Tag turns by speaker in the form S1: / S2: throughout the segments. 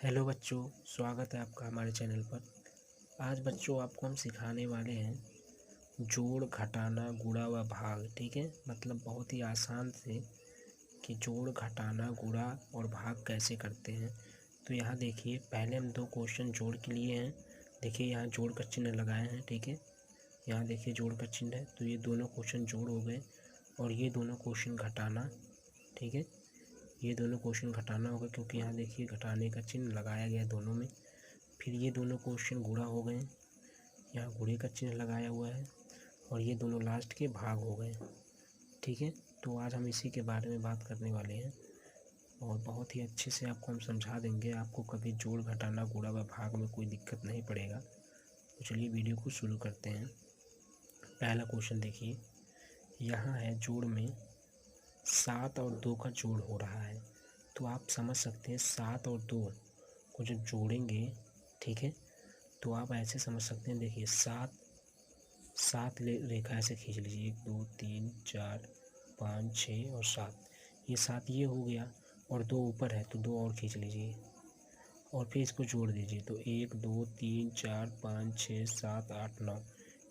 S1: Hello बच्चों, स्वागत है आपका हमारे चैनल पर। आज बच्चों आपको हम सिखाने वाले हैं जोड़, घटाना, गुणा व भाग। ठीक है, मतलब बहुत ही आसान से कि जोड़, घटाना, गुणा और भाग कैसे करते हैं। तो यहाँ देखिए, पहले हम दो क्वेश्चन जोड़ के लिए हैं। देखिए यहाँ जोड़ का चिन्ह लगाए हैं। ठीक है, यहाँ देखिए जोड़ का चिन्ह है, तो ये दोनों क्वेश्चन जोड़ हो गए और ये दोनों क्वेश्चन घटाना। ठीक है, ये दोनों क्वेश्चन घटाना होगा क्योंकि यहाँ देखिए घटाने का चिन्ह लगाया गया है दोनों में। फिर ये दोनों क्वेश्चन गुणा हो गए, यहाँ गुणे का चिन्ह लगाया हुआ है और ये दोनों लास्ट के भाग हो गए। ठीक है, तो आज हम इसी के बारे में बात करने वाले हैं और बहुत ही अच्छे से आपको हम समझा देंगे। आपको कभी जोड़, घटाना, गुणा व भाग में कोई दिक्कत नहीं पड़ेगा। तो चलिए वीडियो को शुरू करते हैं। पहला क्वेश्चन देखिए, यहाँ है जोड़ में 7 और 2 का जोड़ हो रहा है। तो आप समझ सकते हैं 7 और 2 को जब जोड़ेंगे, ठीक है, तो आप ऐसे समझ सकते हैं। देखिए सात रेखा ऐसे खींच लीजिए, 1 2 3 4 5 6 और 7। ये 7 ये हो गया और 2 ऊपर है तो 2 और खींच लीजिए और फिर इसको जोड़ दीजिए। तो 1 2 3 4 5 6 7 8 9,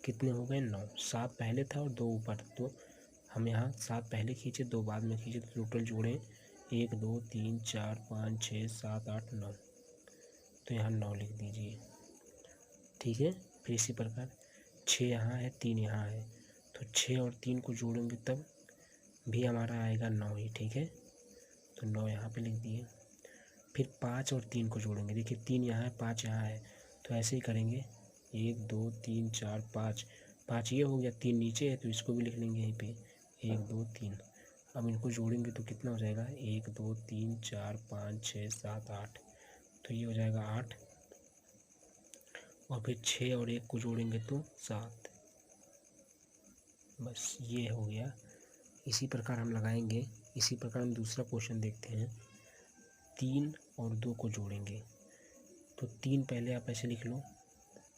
S1: कितने हो गए? 9। 7 पहले था और 2 ऊपर, तो हम यहाँ 7 पहले खींचे, 2 बाद में खींचे, तो टोटल जोड़े 1 2 3 4 5 6 7 8 9। तो यहाँ 9 लिख दीजिए। ठीक है, फिर इसी प्रकार 6 यहाँ है, 3 यहाँ है, तो 6 और 3 को जोड़ेंगे तब भी हमारा आएगा 9 ही। ठीक है, तो 9 यहाँ पे लिख दिए। फिर 5 और 3 को जोड़ेंगे। देखिए 3 यहाँ है, 5 यहाँ है, तो ऐसे ही करेंगे। 1 2 3 4 5, 5 ये हो गया, 3 नीचे है तो इसको भी लिख लेंगे यहीं पे, 1 2 3। अब इनको जोड़ेंगे तो कितना हो जाएगा? 1 2 3 4 5 6 7 8, तो ये हो जाएगा 8। और फिर 6 और 1 को जोड़ेंगे तो 7। बस ये हो गया। इसी प्रकार हम लगाएंगे। इसी प्रकार हम दूसरा क्वेश्चन देखते हैं। 3 और 2 को जोड़ेंगे, तो 3 पहले आप ऐसे लिख लो,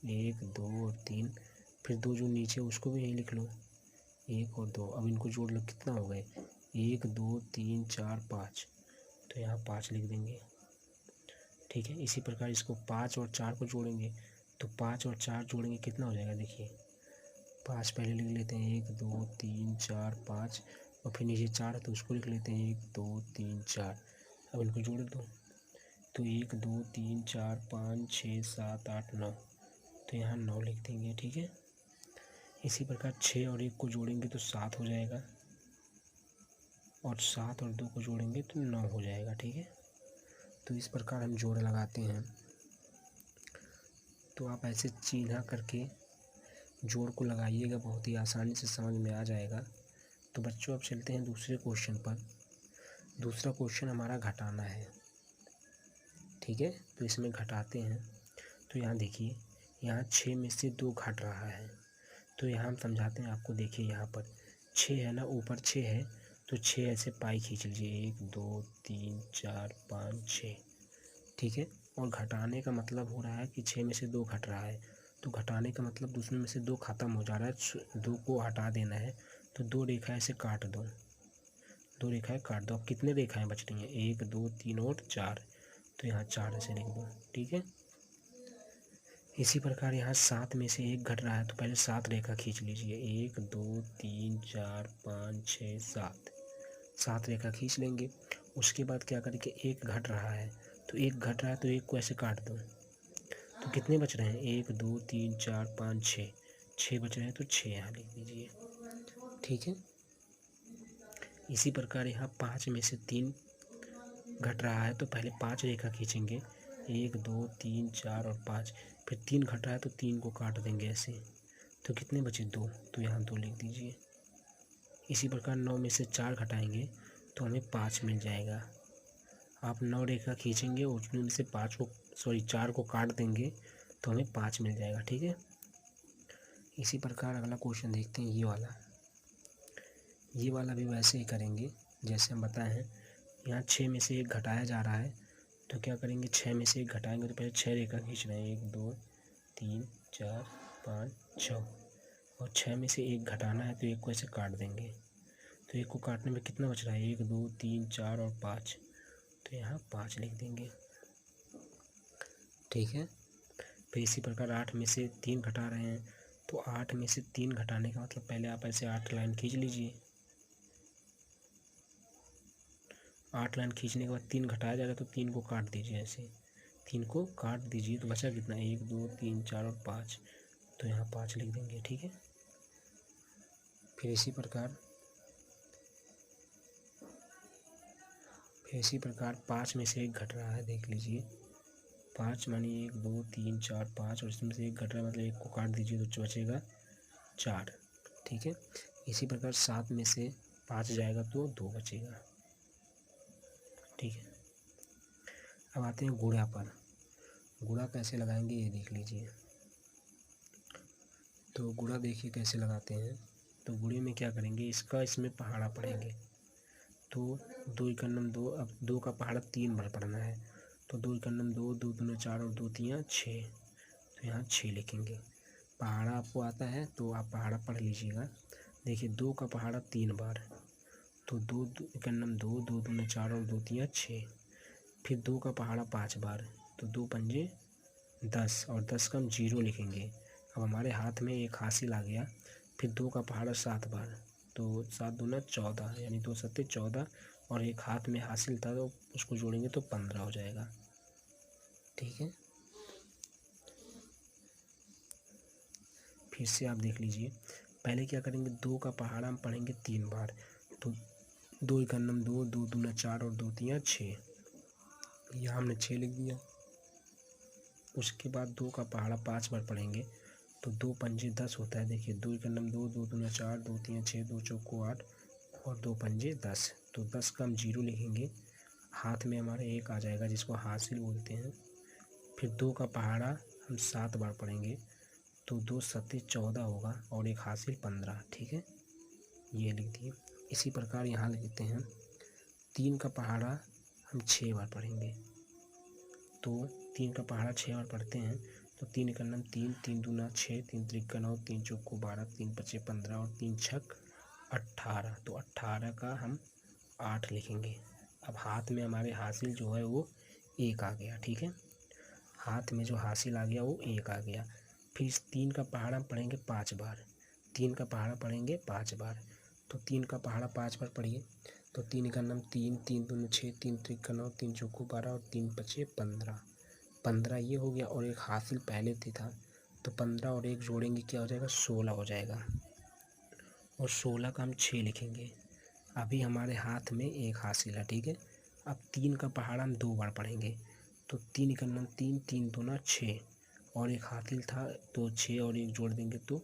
S1: 1 2 और 3। फिर 2 जो नीचे उसको भी यहीं लिख लो, 1 और 2। अब इनको जोड़ लो, कितना हो गए? 1 2 3 4 5, तो यहाँ 5 लिख देंगे। ठीक है, इसी प्रकार इसको 5 और 4 को जोड़ेंगे, तो 5 और 4 जोड़ेंगे, कितना हो जाएगा? देखिए 5 पहले लिख लेते हैं, 1 2 3 4 5, और फिर नीचे 4 है तो उसको लिख लेते हैं, 1 2 3 4। अब इनको जोड़ दो, तो 1 2 3 4 5 6 7 8 9, तो यहाँ 9 लिख देंगे। ठीक है, इसी प्रकार 6 और 1 को जोड़ेंगे तो 7 हो जाएगा, और 7 और 2 को जोड़ेंगे तो 9 हो जाएगा। ठीक है, तो इस प्रकार हम जोड़ लगाते हैं। तो आप ऐसे चिन्ह करके जोड़ को लगाइएगा, बहुत ही आसानी से समझ में आ जाएगा। तो बच्चों अब चलते हैं दूसरे क्वेश्चन पर। दूसरा क्वेश्चन हमारा घटाना है। ठीक है, तो इसमें घटाते हैं। तो यहाँ देखिए, यहाँ 6 में से 2 घट रहा है, तो यहाँ हम समझाते हैं आपको। देखिए यहाँ पर 6 है ना, ऊपर 6 है, तो 6 ऐसे पाई खींच लीजिए, 1 2 3 4 5 6। ठीक है, और घटाने का मतलब हो रहा है कि 6 में से 2 घट रहा है, तो घटाने का मतलब दूसरे में से 2 खत्म हो जा रहा है, 2 को हटा देना है। तो 2 रेखाएं ऐसे काट दो, 2 रेखाएं काट दो। अब कितने रेखाएं बच रही हैं? 1 2 3 और 4, तो यहाँ 4 ऐसे लिख दो। ठीक है, इसी प्रकार यहाँ 7 में से 1 घट रहा है, तो पहले 7 रेखा खींच लीजिए, 1 2 3 4 5 6 7, 7 रेखा खींच लेंगे। उसके बाद क्या करेंगे? 1 घट रहा है, तो 1 घट रहा है तो 1 को ऐसे काट दो, तो कितने बच रहे हैं? 1 2 3 4 5 6, 6 बच रहे हैं, तो 6 यहाँ लिख दीजिए। ठीक है, इसी प्रकार यहाँ 5 में से 3 घट रहा है, तो पहले 5 रेखा खींचेंगे, 1 2 3 4 और 5। फिर 3 घट रहा है तो 3 को काट देंगे ऐसे, तो कितने बचे? 2, तो यहाँ 2 लिख दीजिए। इसी प्रकार 9 में से 4 घटाएंगे तो हमें 5 मिल जाएगा। आप 9 रेखा खींचेंगे, उसमें से 4 को काट देंगे तो हमें 5 मिल जाएगा। ठीक है, इसी प्रकार अगला क्वेश्चन देखते हैं। ये वाला भी वैसे ही करेंगे जैसे हम बताए हैं। यहाँ 6 में से 1 घटाया जा रहा है, तो क्या करेंगे? 6 में से 1 घटाएंगे तो पहले 6 रेखा खींच रहे हैं, 1 2 3 4 5 6, और 6 में से 1 घटाना है तो 1 को ऐसे काट देंगे, तो 1 को काटने में कितना बच रहा है? 1 2 3 4 और 5, तो यहाँ 5 लिख देंगे। ठीक है। फिर इसी प्रकार 8 में से 3 घटा रहे हैं, तो 8 में से 3 घटाने का मतलब पहले आप ऐसे 8 लाइन खींच लीजिए। 8 लाइन खींचने के बाद 3 घटाया जाएगा तो 3 को काट दीजिए, ऐसे 3 को काट दीजिए तो बचा कितना, 1 2 3 4 और 5, तो यहाँ 5 लिख देंगे। ठीक है। फिर इसी प्रकार 5 में से 1 घट रहा है, देख लीजिए। 5 मानी 1 2 3 4 5 और इसमें से 1 घट रहा है, मतलब 1 को काट दीजिए तो बचेगा 4। ठीक है। इसी प्रकार 7 में से 5 जाएगा तो 2 बचेगा। ठीक है। अब आते हैं गुणा पर। गुणा कैसे लगाएंगे ये देख लीजिए। तो गुणा देखिए कैसे लगाते हैं। तो गुणे में क्या करेंगे, इसका इसमें पहाड़ा पढ़ेंगे। तो 2 एकन्नम 2, अब 2 का पहाड़ा 3 बार पढ़ना है, तो 2 एकन्नम 2, 2 दूना 4 और 2 तियाँ 6, तो यहाँ 6 लिखेंगे। पहाड़ा आपको आता है तो आप पहाड़ा पढ़ लीजिएगा। देखिए 2 का पहाड़ा 3 बार, तो 2 एकन्नम 2, 2 दूना 4 और 2 तियाँ 6। फिर 2 का पहाड़ा 5 बार, तो 2 पंजे 10 और 10 का हम 0 लिखेंगे। अब हमारे हाथ में एक हासिल आ गया। फिर 2 का पहाड़ा 7 बार, तो 7 दूना 14, यानी 2 सत्ते 14 और एक हाथ में हासिल था तो उसको जोड़ेंगे तो 15 हो जाएगा। ठीक है। फिर से आप देख लीजिए। पहले क्या करेंगे, 2 का पहाड़ा हम पढ़ेंगे 3 बार, तो 2 एकन्नम 2, 2 दूना 4 और 2 तियाँ 6, यहाँ हमने 6 लिख दिया। उसके बाद 2 का पहाड़ा 5 बार पढ़ेंगे, तो 2 पंजे 10 होता है। देखिए 2 एकन्नम 2, 2 दूना 4, 2 तियाँ 6, 2 चौको 8 और 2 पंजे 10, तो 10 का हम 0 लिखेंगे। हाथ में हमारे 1 आ जाएगा जिसको हासिल बोलते हैं। फिर 2 का पहाड़ा हम 7 बार पढ़ेंगे, तो 2 सत्ते 14 होगा और एक हासिल 15। ठीक है, ये लिख दिए। इसी प्रकार यहाँ लिखते हैं 3 का पहाड़ा हम 6 बार पढ़ेंगे, तो 3 का पहाड़ा 6 बार पढ़ते हैं, तो 3 एकन्नम 3, 3 दूना 6, 3 त्रिका 9, 3 चौको 12, 3 पचे 15 और 3 छक 18, तो 18 का हम 8 लिखेंगे। अब हाथ में हमारे हासिल जो है वो 1 आ गया। ठीक है, हाथ में जो हासिल आ गया वो 1 आ गया। फिर इस 3 का पहाड़ा पढ़ेंगे 5 बार, 3 का पहाड़ा पढ़ेंगे 5 बार, तो 3 का पहाड़ा 5 बार पढ़िए, तो 3 एकन्नम 3, 3 दूना 6, 3 त्रिका 9, 3 चौको 12 और 3 पचे 15, 15 ये हो गया और एक हासिल पहले से था, तो 15 और 1 जोड़ेंगे क्या हो जाएगा, 16 हो जाएगा। और 16 का हम 6 लिखेंगे। अभी हमारे हाथ में 1 हासिल है। ठीक है। अब 3 का पहाड़ा हम 2 बार पढ़ेंगे, तो 3 एकन्नम 3, 3 दूना 6 और एक हासिल था तो 6 और 1 जोड़ देंगे तो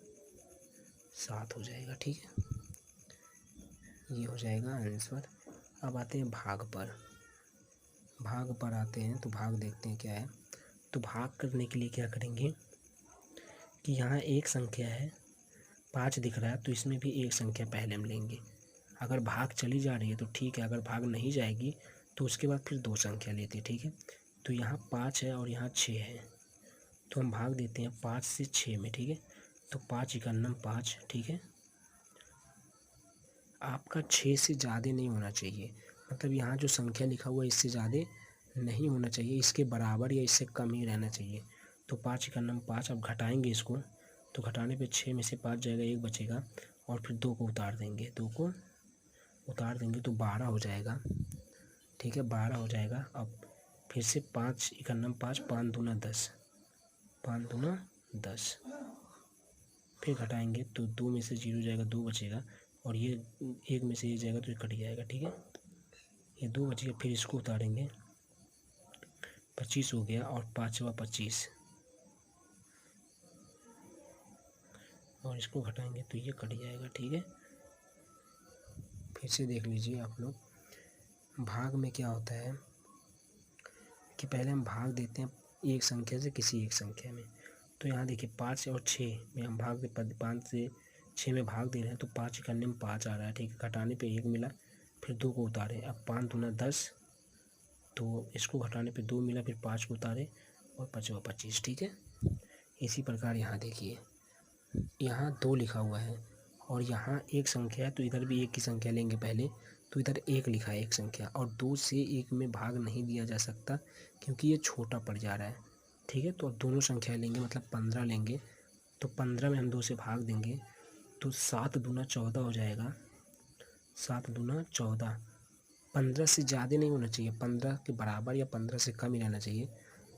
S1: 7 हो जाएगा। ठीक है, ये हो जाएगा आंसर। अब आते हैं भाग पर। भाग पर आते हैं तो भाग देखते हैं क्या है। तो भाग करने के लिए क्या करेंगे कि यहाँ एक संख्या है, 5 दिख रहा है, तो इसमें भी एक संख्या पहले हम लेंगे। अगर भाग चली जा रही है तो ठीक है, अगर भाग नहीं जाएगी तो उसके बाद फिर 2 संख्या लेते हैं। ठीक है, तो यहाँ 5 है और यहाँ 6 है, तो हम भाग देते हैं 5 से 6 में। ठीक है, तो 5 एकन्नम 5। ठीक है, आपका 6 से ज़्यादा नहीं होना चाहिए, मतलब यहाँ जो संख्या लिखा हुआ है इससे ज़्यादा नहीं होना चाहिए, इसके बराबर या इससे कम ही रहना चाहिए। तो 5 एकन्नम 5, अब घटाएंगे इसको, तो घटाने पे 6 में से 5 जाएगा, 1 बचेगा और फिर 2 को उतार देंगे, 2 को उतार देंगे तो 12 हो जाएगा। ठीक है, 12 हो जाएगा। अब फिर से 5 एकन्नम 5, 5 दूना 10, 5 दूना 10, फिर घटाएंगे तो 2 में से 0 जाएगा, 2 बचेगा और ये 1 में से ये जाएगा तो ये कट जाएगा। ठीक है, ये 2 बचेगा, फिर इसको उतारेंगे, 25 हो गया और 5वां 25 और इसको घटाएंगे तो ये कट जाएगा। ठीक है, फिर से देख लीजिए आप लोग। भाग में क्या होता है कि पहले हम भाग देते हैं एक संख्या से किसी एक संख्या में। तो यहाँ देखिए 5 और 6 में हम 5 से 6 में भाग दे रहे हैं, तो 5 एकन्नम 5 आ रहा है। ठीक है, घटाने पे 1 मिला, फिर 2 को उतारे, अब 5 दूना 10, तो इसको घटाने पे 2 मिला, फिर 5 को उतारे और 5वां 25। ठीक है, इसी प्रकार यहाँ देखिए, यहाँ 2 लिखा हुआ है और यहाँ एक संख्या है, तो इधर भी 1 की संख्या लेंगे पहले, तो इधर 1 लिखा है एक संख्या, और 2 से 1 में भाग नहीं दिया जा सकता क्योंकि ये छोटा पड़ जा रहा है। ठीक है। तो अब दोनों संख्या लेंगे, मतलब 15 लेंगे, तो 15 में हम 2 से भाग देंगे तो 7 दूना 14 हो जाएगा। 7 दूना 14, 15 से ज़्यादा नहीं होना चाहिए, 15 के बराबर या 15 से कम ही रहना चाहिए।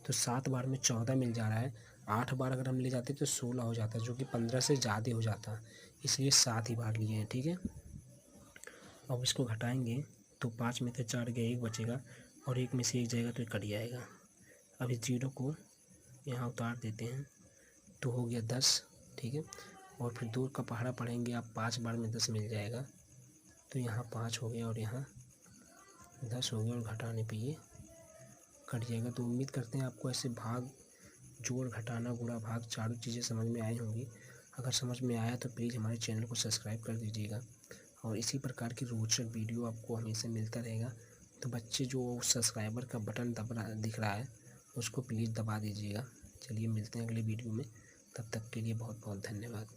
S1: तो 7 बार में 14 मिल जा रहा है। 8 बार अगर हम ले जाते तो 16 हो जाता, जो कि 15 से ज़्यादा हो जाता, इसलिए 7 ही बार लिए हैं। ठीक है। अब इसको घटाएंगे तो 5 में से 4 गया, 1 बचेगा, और 1 में से 1 जाएगा तो ये कट जाएगा। अब इस 0 को यहाँ उतार देते हैं तो हो गया 10। ठीक है। और फिर 2 का पहाड़ा पढ़ेंगे आप, 5 बार में 10 मिल जाएगा, तो यहाँ 5 हो गया और यहाँ 10 हो गया, और घटाने पे ये कट जाएगा। तो उम्मीद करते हैं आपको ऐसे भाग, जोड़, घटाना, गुणा, भाग चारों चीज़ें समझ में आई होंगी। अगर समझ में आया तो प्लीज़ हमारे चैनल को सब्सक्राइब कर दीजिएगा, और इसी प्रकार की रोचक वीडियो आपको हमेशा मिलता रहेगा। तो बच्चे जो सब्सक्राइबर का बटन दिख रहा है उसको प्लीज़ दबा दीजिएगा। चलिए मिलते हैं अगले वीडियो में, तब तक के लिए बहुत बहुत धन्यवाद।